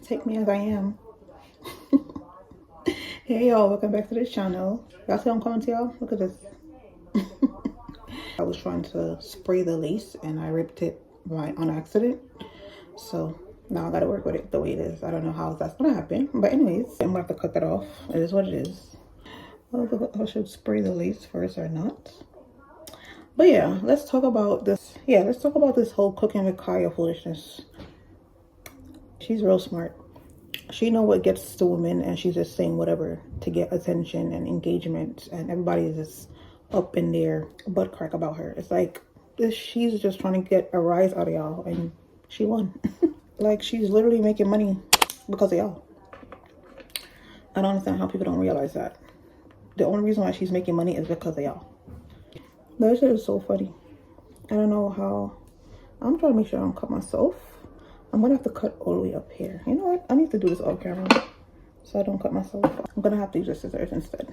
Take me as I am. Hey y'all, welcome back to this channel. Y'all see what I'm coming to y'all? Look at this. I was trying to spray the lace and I ripped it on accident. So now I gotta work with it the way it is. I don't know how that's gonna happen. But anyways, I'm gonna have to cut that off. It is what it is. I don't know if I should spray the lace first or not. But yeah, let's talk about this. Yeah, let's talk about this whole cooking with Kaya foolishness. She's real smart. She know what gets to women, and she's just saying whatever to get attention and engagement, and everybody is just up in their butt crack about her. It's like she's just trying to get a rise out of y'all, and she won. Like, she's literally making money because of y'all. I don't understand how people don't realize that. The only reason why she's making money is because of y'all. That shit is so funny. I don't know how. I'm trying to make sure I don't cut myself. I'm gonna have to cut all the way up here. You know what? I need to do this off camera so I don't cut myself. I'm gonna have to use the scissors instead.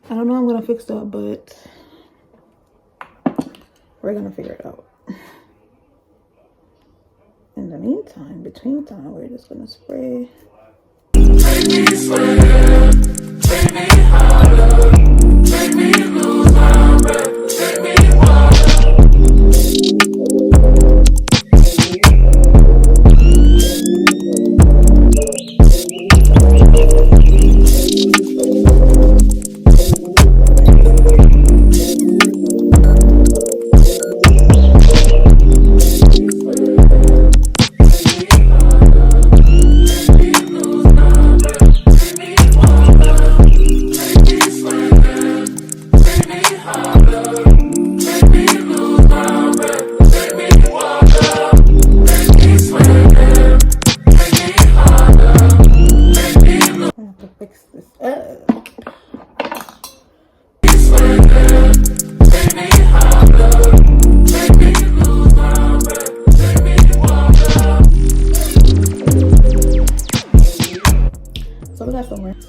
I don't know how I'm gonna fix that, but we're gonna figure it out. In the meantime, between time, we're just gonna spray. Make me sweat, make me harder, make me lose my breath, make me water.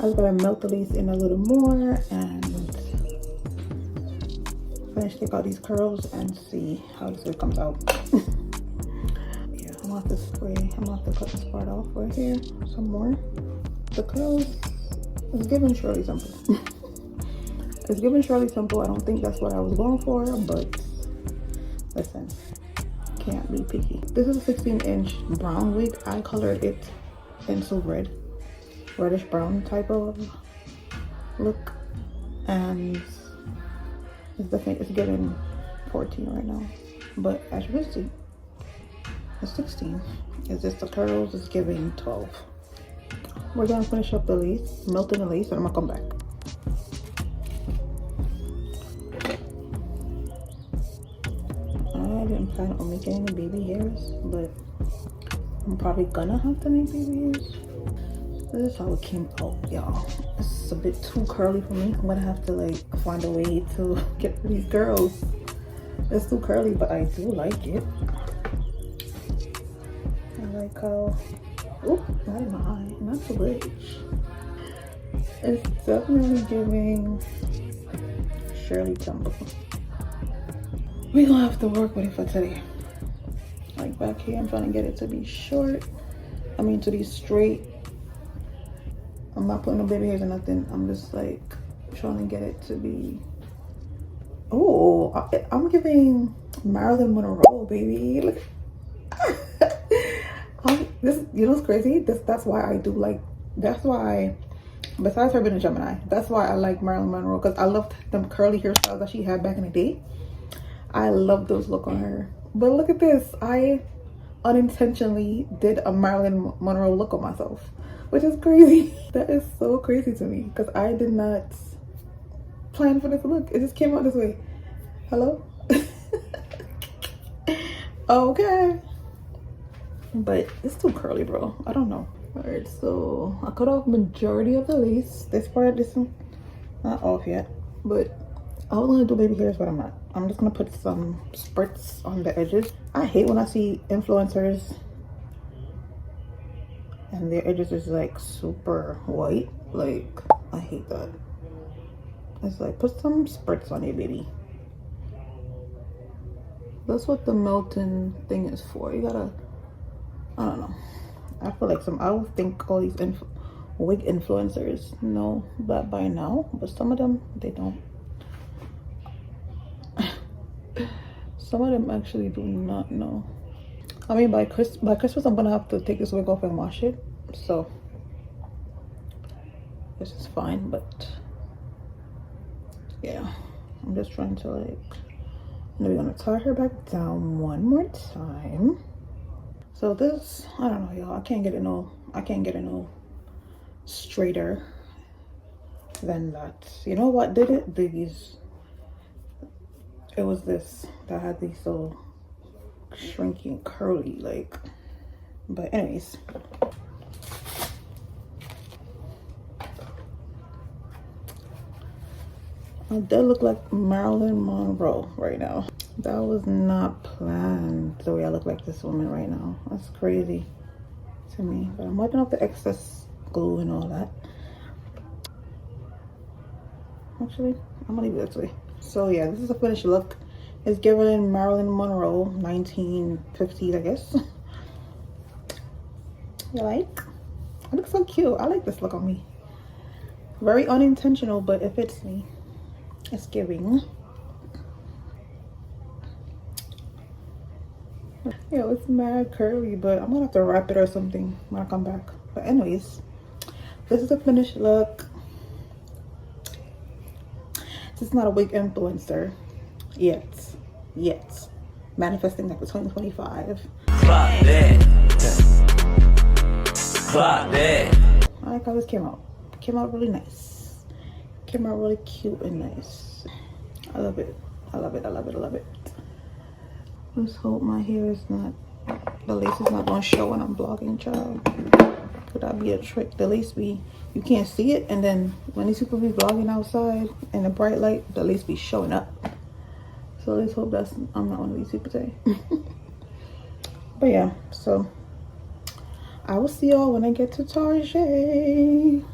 I just gotta melt the lace in a little more and finish take out these curls and see how this comes out. Yeah, I'm gonna have to spray. I'm gonna have to cut this part off right here some more. The curls is giving Shirley Simple. It's giving Shirley Simple. I don't think that's what I was going for, but listen, can't be picky. This is a 16-inch brown wig. I colored it into reddish brown type of look, and it's getting 14 right now, but as you can see, it's 16. It's just the curls is giving 12. We're gonna finish up the lace, melting the lace, and I'm gonna come back. I didn't plan on making any baby hairs, but I'm probably gonna have to make baby hairs. This is how it came out, y'all. It's a bit too curly for me. I'm gonna have to like find a way to get rid of these girls. It's too curly, but I do like it. I like how, oop, not in my eye, not the bridge. It's definitely giving Shirley Temple. We're gonna have to work with it for today. Like back here, I'm trying to get it to be short. I mean, to be straight. I'm not putting no baby hairs or nothing. I'm just like trying to get it to be. Oh, I'm giving Marilyn Monroe, baby. Look. This, you know what's crazy? That's why I do like. That's why, besides her being a Gemini, that's why I like Marilyn Monroe, because I loved them curly hairstyles that she had back in the day. I love those look on her. But look at this. I unintentionally did a Marilyn Monroe look on myself, which is crazy. That is so crazy to me, because I did not plan for this look. It just came out this way. Hello? Okay. But it's too curly, bro. I don't know. Alright, so I cut off majority of the lace. This part, this one, not off yet. But I was gonna do baby hairs, but I'm not. I'm just gonna put some spurts on the edges. I hate when I see influencers and their edges is like super white. Like, I hate that. It's like, put some spurts on it, baby. That's what the melting thing is for. You gotta, I don't know. I feel like I would think all these wig influencers know that by now, but some of them, they don't. Some of them actually do not know. I mean, by Christmas, I'm gonna have to take this wig off and wash it. So this is fine, but yeah, I'm just trying to like. And we're gonna tie her back down one more time. So this, I don't know, y'all. I can't get it no straighter than that. You know what did it? It was this that had these so shrinking curly, like. But anyways. I do look like Marilyn Monroe right now. That was not planned, the way I look like this woman right now. That's crazy to me. But I'm wiping off the excess glue and all that. Actually, I'm gonna leave it this way. So yeah, this is a finished look. It's given Marilyn Monroe, 1950s, I guess. You like? It looks so cute. I like this look on me. Very unintentional, but it fits me. It's giving. Yeah, it's mad curly, but I'm gonna have to wrap it or something when I come back. But anyways, this is the finished look. This is not a wig influencer yet. Manifesting like for 2025. Clock that. Clock that. I like how this came out. Came out really nice. Came out really cute and nice. I love it. I love it. I love it. I love it. Let's hope my hair is not, the lace is not gonna show when I'm vlogging, child. Could that be a trick? The lace be, you can't see it, and then when these people be vlogging outside in the bright light, the lace be showing up. So let's hope I'm not one of these people today. But yeah, so I will see y'all when I get to Target.